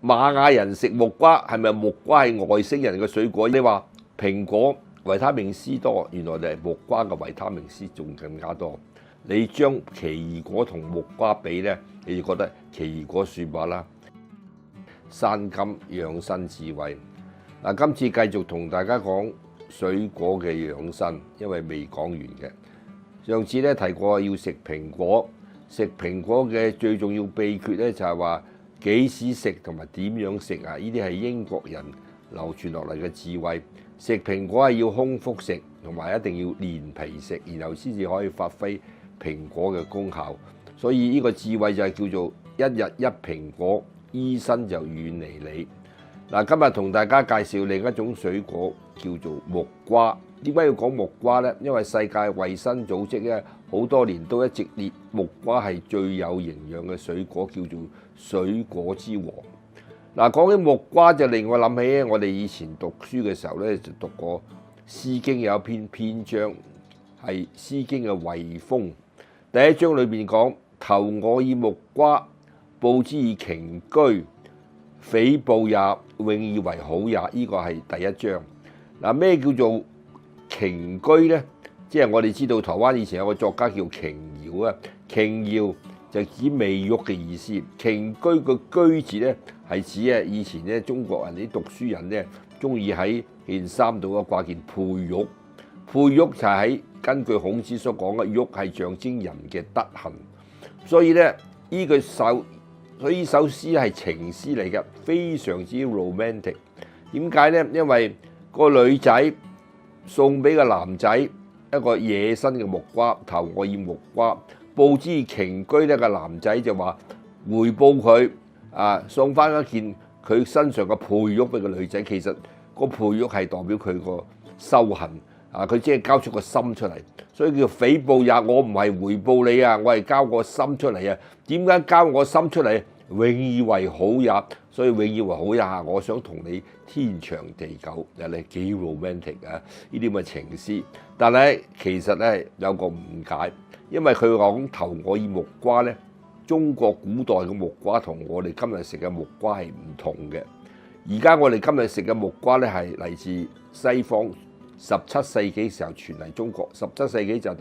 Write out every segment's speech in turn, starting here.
瑪雅人食木瓜，係咪木瓜係外星人嘅水果？你話蘋果維他命 C 多，原來就係木瓜嘅維他命 C 仲更加多。你將奇異果同木瓜比呢，你就覺得奇異果算罷啦。山金養生智慧嗱，今次繼續同大家講水果嘅養生，因為未講完嘅。上次咧提過要食蘋果，食蘋果嘅最重要秘訣咧就係話幾時食同埋點樣食啊！呢啲係英國人流傳落嚟嘅智慧。食蘋果係要空腹食，同埋一定要連皮食，然後先至可以發揮蘋果嘅功效。所以呢個智慧就係叫做一日一蘋果，醫生就遠離你。嗱，今日同大家介紹另一種水果叫做木瓜。點解要講木瓜呢？因為世界衛生組織咧好多年都一直列木瓜係最有營養嘅水果，叫做水果之王。嗱，講起木瓜就令我諗起我哋以前讀書嘅時候咧，就讀過《詩經》有一篇篇章係《詩經》嘅衛風。第一章裏邊講：投我以木瓜，報之以瓊琚，匪報也，永以為好也。呢個係第一章。嗱，咩叫做瓊琚呢？即係我哋知道台灣以前有個作家叫瓊瑤啊，瓊瑤就指美玉嘅意思。瓊琚個琚字咧係指啊以前咧中國人啲讀書人咧中意喺件衫度掛件佩玉，佩玉就係根據孔子所講嘅玉係象徵人嘅德行，所以咧呢句首詩係情詩嚟嘅，非常之 romantic。點解呢？因為個女仔送俾個男仔一個野生嘅木瓜，投我以木瓜，報之以瓊琚咧，個男仔就話回報佢送翻一件佢身上嘅佩玉俾個女仔。其實個佩玉係代表佢個修行佢只係交出個心出嚟，所以叫匪報也。我唔係回報你啊，我係交個心出嚟啊。點解交我心出嚟？永以為好也，所以永以為好也。我想同你天長地久，又係幾 romantic 啊！呢啲咁嘅情詩，但係其實咧有個誤解，因為佢講投我以木瓜咧，中國古代嘅木瓜同我哋今日食嘅木瓜係唔同嘅。而家我哋今日食嘅木瓜咧係嚟自西方，17世紀時候傳嚟中國。17世紀就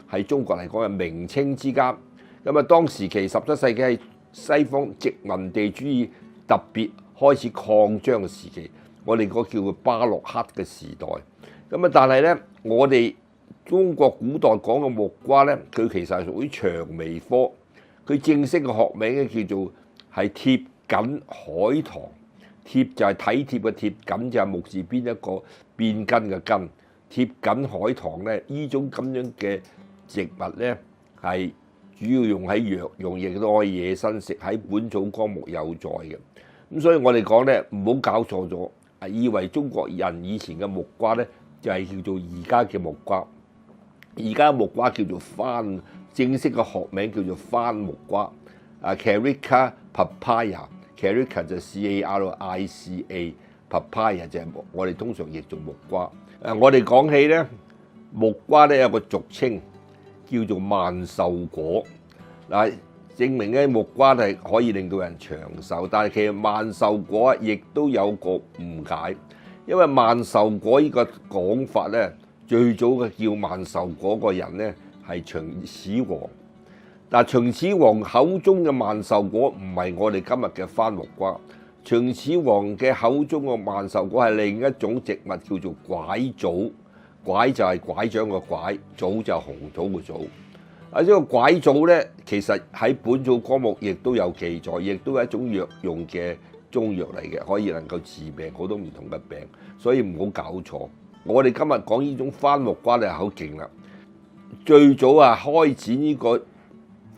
係中國嚟講係明清之間。咁啊，當時期17世紀係西方殖民地主義特別開始擴張嘅時期，我哋嗰叫做巴洛克嘅時代。咁啊，但係咧，我哋中國古代講嘅木瓜咧，佢其實係屬於薔薇科。佢正式嘅學名咧叫做係貼緊海棠。貼就係體貼嘅貼，緊就係木字邊一個變根嘅根。貼緊海棠咧，呢種咁樣嘅植物咧係主要用喺藥用，亦都可以野生食，喺《本草綱目》有載嘅。咁所以我哋講咧，唔好搞錯咗，以為中國人以前嘅木瓜咧就係叫做而家嘅木瓜。而家木瓜叫做番，正式嘅學名叫做番木瓜，Carica papaya。Carica 就 Carica，papaya 就係我哋通常譯做木瓜。我哋講起咧，木瓜咧有個俗稱叫做萬壽果。嗱，證明咧木瓜係可以令到人長壽，但係其實萬壽果亦都有個誤解，因為萬壽果呢個講法咧，最早嘅叫萬壽果個人咧係秦始皇。但秦始皇口中嘅萬壽果唔係我哋今日嘅番木瓜，秦始皇嘅口中嘅萬壽果係另一種植物叫做拐棗，拐就係拐杖個拐，棗就紅棗個棗。呢個拐棗咧，其實喺《本草綱目》亦都有記載，亦都係一種藥用嘅中藥嚟嘅，可以能夠治病好多唔同嘅病，所以唔好搞錯。我哋今日講呢種番木瓜咧好勁啦，最早開展呢個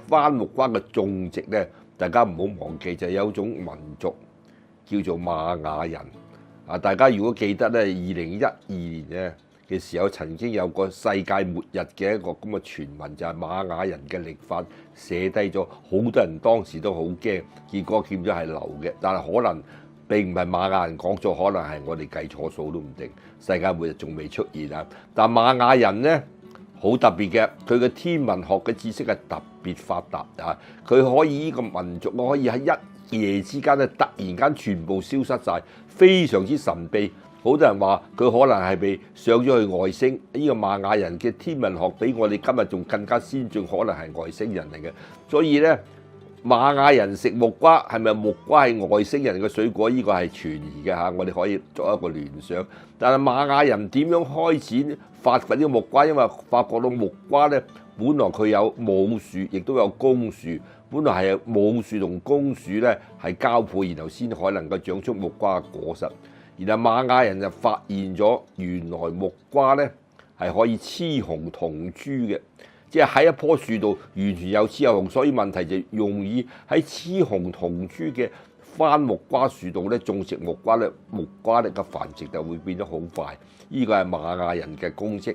番木瓜嘅種植咧，大家唔好忘記就係有種民族叫做瑪雅人。大家如果記得咧，2012年咧嘅時候曾經有個世界末日嘅一個咁嘅傳聞，就係瑪雅人嘅曆法寫低咗，好多人當時都好驚，結果見咗係流嘅，但係可能並唔係瑪雅人講錯，可能係我哋計錯數都唔定。世界末日仲未出現啊！但瑪雅人咧好特別嘅，佢嘅天文學嘅知識係特別發達啊！佢可以呢個民族可以喺夜之間咧，突然間全部消失晒，非常之神秘。好多人話佢可能係被上咗去外星。呢個瑪雅人嘅天文學比我哋今日仲更加先進，可能係外星人嚟嘅。所以咧，瑪雅人食木瓜係咪木瓜係外星人嘅水果？呢個係存疑嘅嚇，我哋可以作一個聯想。但係瑪雅人點樣開展發掘呢個木瓜？因為發覺到木瓜咧，本來佢有母樹，亦都有公樹。本來係母樹同公樹咧係交配，然後先可能夠長出木瓜嘅果實。然後瑪雅人就發現咗原來木瓜咧係可以雌雄同株嘅，即係喺一棵樹度完全有雌有雄，所以問題就容易喺雌雄同株嘅番木瓜樹度咧種植木瓜咧，木瓜咧嘅繁殖就會變得好快。呢個係瑪雅人嘅功績。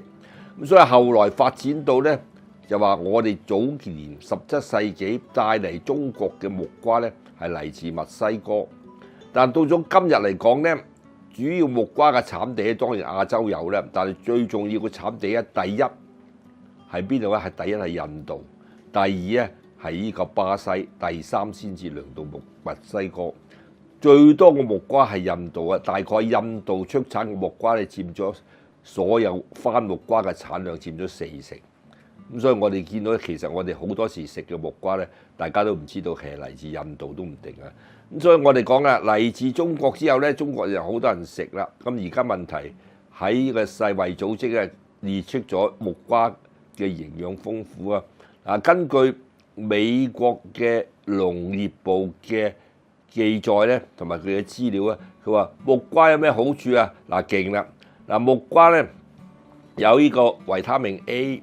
咁所以後來發展到咧就話我哋早年17世紀帶嚟中國嘅木瓜咧係嚟自墨西哥，但到咗今日嚟講咧。主要木瓜嘅產地咧，當然亞洲有咧，但係最重要嘅產地咧，第一係邊度咧？係第一係印度，第二咧係呢個巴西，第三先至輪到墨西哥。最多嘅木瓜係印度啊，大概印度出產嘅木瓜咧佔咗所有番木瓜嘅產量佔咗40%。咁所以我哋見到其實我哋好多時食嘅木瓜咧，大家都唔知道其實嚟自印度都唔定啊。咁所以我哋講啦，嚟自中國之後咧，中國就好多人食啦。咁而家問題喺呢個世衛組織咧列出咗木瓜嘅營養豐富啊。根據美國嘅農業部嘅記載咧，同埋佢嘅資料啊，佢話木瓜有咩好處啊？勁啦！木瓜咧有呢個維他命 A。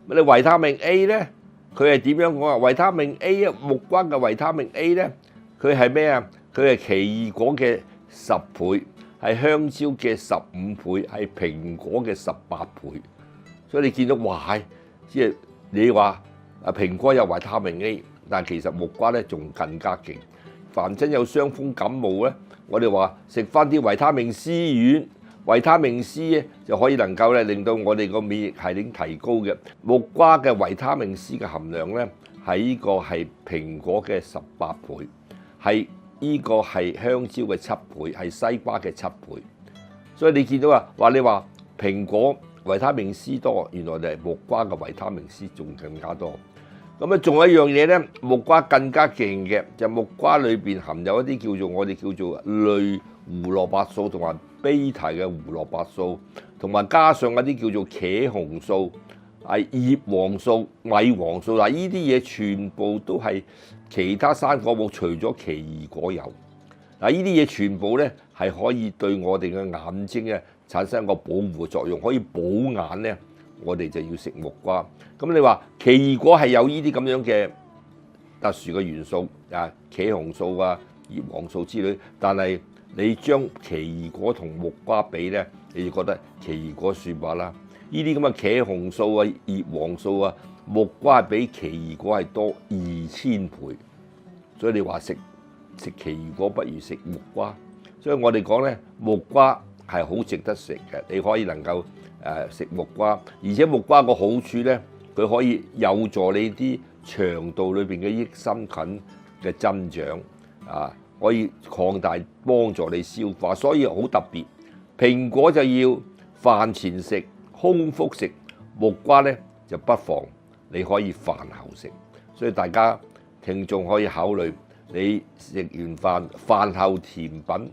你維他命 A 咧，佢係點樣講啊？維他命 A 啊，木瓜嘅維他命 A 咧，佢係咩啊？佢係奇異果嘅10倍，係香蕉嘅15倍，係蘋果嘅18倍。所以你見到哇，即係你話蘋果有維他命 A， 但係其實木瓜咧仲更加勁。凡真有傷風感冒咧，我哋話食翻啲維他命 C 丸。維他命 C 咧就可以能夠咧令到我哋個免疫系統提高嘅。木瓜嘅維他命 C 嘅含量咧係呢個係蘋果嘅18倍，係呢個係香蕉嘅7倍，係西瓜嘅7倍。所以你見到話你話蘋果維他命 C 多，原來就係木瓜嘅維他命 C 仲更加多。咁仲有一樣嘢咧，木瓜更加勁嘅就木瓜裏邊含有一啲我哋叫做類胡蘿蔔素同埋beta嘅胡蘿蔔素，同埋加上一啲叫做茄紅素、葉黃素、米黃素。呢啲嘢全部都係其他生果冇，除咗奇異果有。呢啲嘢全部咧係可以對我哋嘅眼睛咧產生一個保護作用，可以補眼咧。我哋就要食木瓜。咁你話奇異果係有呢啲咁樣嘅特殊嘅元素茄紅素葉黃素之類，但係你將奇異果同木瓜比咧，你就覺得奇異果算罷啦。呢啲咁嘅茄紅素葉黃素木瓜比奇異果係多2000倍。所以你話食奇異果不如食木瓜。所以我哋講咧，木瓜係好值得食嘅，你可以能夠食木瓜，而且木瓜個好處咧，佢可以有助你啲腸道裏邊嘅益生菌嘅增長可以擴大幫助你消化，所以好特別。蘋果就要飯前食，空腹食；木瓜咧就不妨你可以飯後食。所以大家聽眾可以考慮，你食完飯後甜品，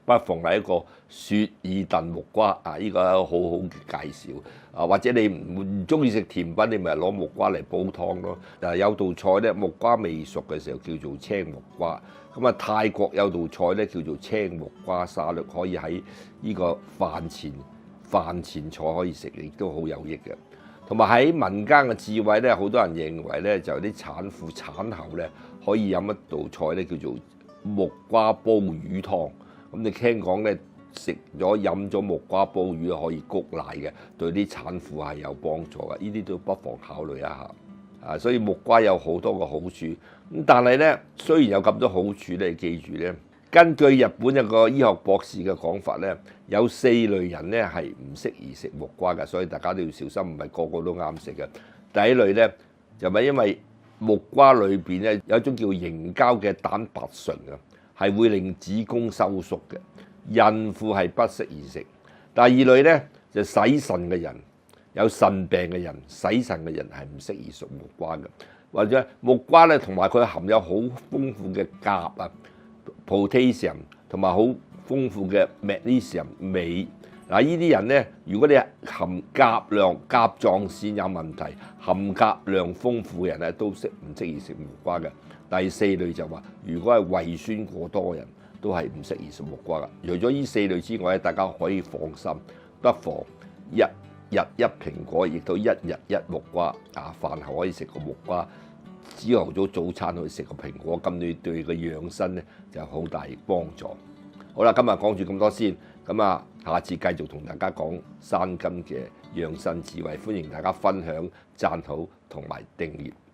不妨係一個雪耳燉木瓜呢個係一個好好嘅介紹或者你唔中意食甜品，你咪攞木瓜嚟煲湯咯。有道菜咧，木瓜未熟嘅時候叫做青木瓜。咁泰國有道菜咧叫做青木瓜沙律，可以喺呢個飯前菜可以食，亦都好有益嘅。同埋喺民間嘅智慧咧，好多人認為咧就啲產婦產後咧可以飲一道菜咧叫做木瓜煲魚湯。咁你聽講咧食咗飲咗木瓜煲魚可以谷奶嘅，對啲產婦係有幫助嘅。呢啲都不妨考慮一下。所以木瓜有好多個好處。咁但係咧，雖然有咁多好處咧，你記住咧，根據日本一個醫學博士嘅講法咧，有4類人咧係唔適宜食木瓜嘅，所以大家都要小心，唔係個個都啱食嘅。第一類咧就咪因為木瓜裏邊咧有一種叫凝膠嘅蛋白醇啊，係會令子宮收縮嘅，孕婦係不適宜食。第二類咧就洗腎嘅人，有腎病嘅人，洗腎嘅人係唔適宜食木瓜嘅。或者木瓜咧同埋佢含有好豐富嘅鉀啊、potassium 同埋好豐富嘅 magnesium 鎂。嗱，呢啲人咧，如果你含鉀量、甲狀腺有問題、含鉀量豐富嘅人咧，都唔適宜食木瓜嘅。第四類就話，如果係胃酸過多嘅人，都係唔適宜食木瓜嘅。除咗呢四類之外咧，大家可以放心，不妨一日一蘋果，亦都一日一木瓜。啊，飯後可以食個木瓜，朝頭早餐可以食個蘋果，咁你對個養生咧就有好大幫助。好啦，今日講住咁多先，咁啊，下次繼續同大家講山金嘅養生智慧，歡迎大家分享、讚好同埋訂閱。